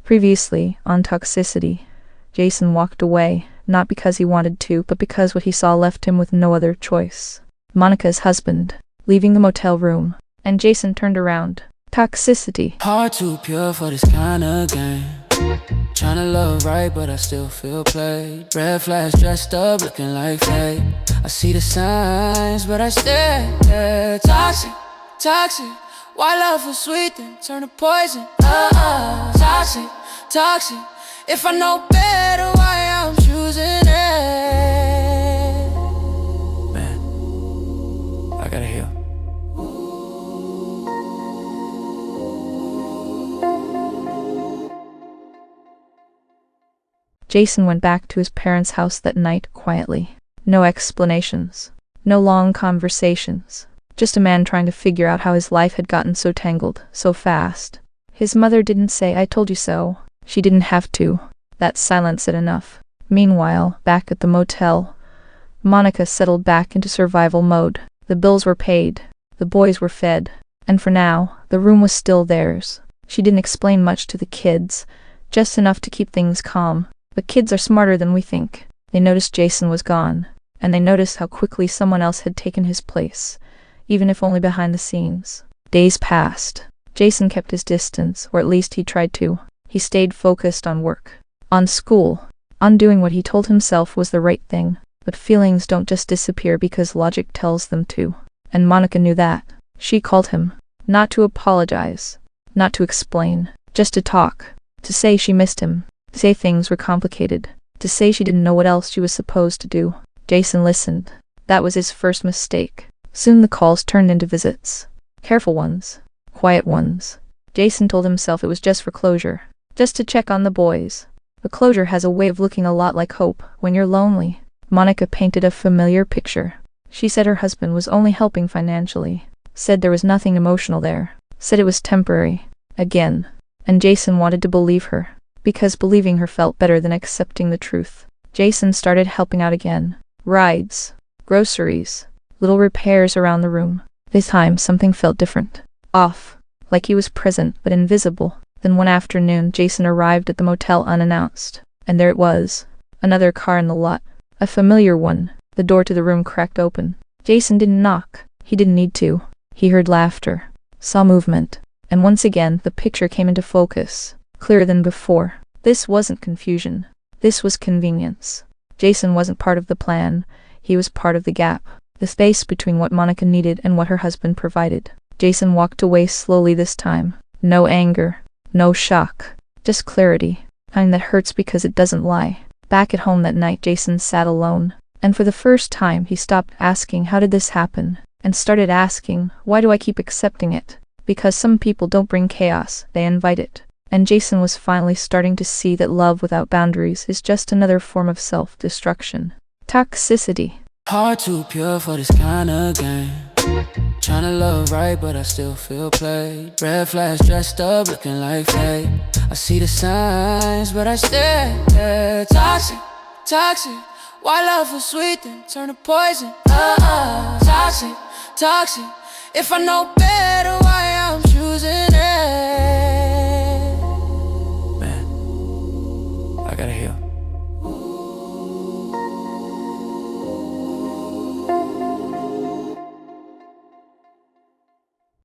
Previously, on Toxicity, Jason walked away, not because he wanted to, but because what he saw left him with no other choice. Monica's husband, leaving the motel room, and Jason turned around. Toxicity. Heart too pure for this kind of game. Tryna love right, but I still feel played. Red flags dressed up, looking like fate. I see the signs, but I stare. Toxic, toxic. Why love was sweet, then turn to poison? Toxic, toxic. If I know better, why I'm choosing it? Man, I gotta heal. Jason went back to his parents' house that night quietly. No explanations. No long conversations. Just a man trying to figure out how his life had gotten so tangled, so fast. His mother didn't say, "I told you so." She didn't have to. That silence said enough. Meanwhile, back at the motel, Monica settled back into survival mode. The bills were paid. The boys were fed. And for now, the room was still theirs. She didn't explain much to the kids, just enough to keep things calm. But kids are smarter than we think. They noticed Jason was gone, and they noticed how quickly someone else had taken his place, even if only behind the scenes. Days passed. Jason kept his distance, or at least he tried to. He stayed focused on work, on school, on doing what he told himself was the right thing. But feelings don't just disappear because logic tells them to. And Monica knew that. She called him, not to apologize, not to explain, just to talk, to say she missed him, to say things were complicated, to say she didn't know what else she was supposed to do. Jason listened. That was his first mistake. Soon the calls turned into visits. Careful ones. Quiet ones. Jason told himself it was just for closure. Just to check on the boys. But closure has a way of looking a lot like hope when you're lonely. Monica painted a familiar picture. She said her husband was only helping financially. Said there was nothing emotional there. Said it was temporary. Again. And Jason wanted to believe her. Because believing her felt better than accepting the truth. Jason started helping out again. Rides. Groceries. Little repairs around the room. This time something felt different. Off. Like he was present but invisible. Then one afternoon Jason arrived at the motel unannounced. And there it was. Another car in the lot. A familiar one. The door to the room cracked open. Jason didn't knock. He didn't need to. He heard laughter. Saw movement. And once again the picture came into focus. Clearer than before. This wasn't confusion. This was convenience. Jason wasn't part of the plan. He was part of the gap. The space between what Monica needed and what her husband provided. Jason walked away slowly this time. No anger. No shock. Just clarity. Kind that hurts because it doesn't lie. Back at home that night Jason sat alone. And for the first time he stopped asking how did this happen, and started asking why do I keep accepting it? Because some people don't bring chaos, they invite it. And Jason was finally starting to see that love without boundaries is just another form of self-destruction. Toxicity. Heart too pure for this kind of game. Tryna love right, but I still feel played. Red flags dressed up, looking like fate. I see the signs, but I stare. Toxic, toxic. Why love was sweet, then turn to poison? Toxic, toxic. If I know better,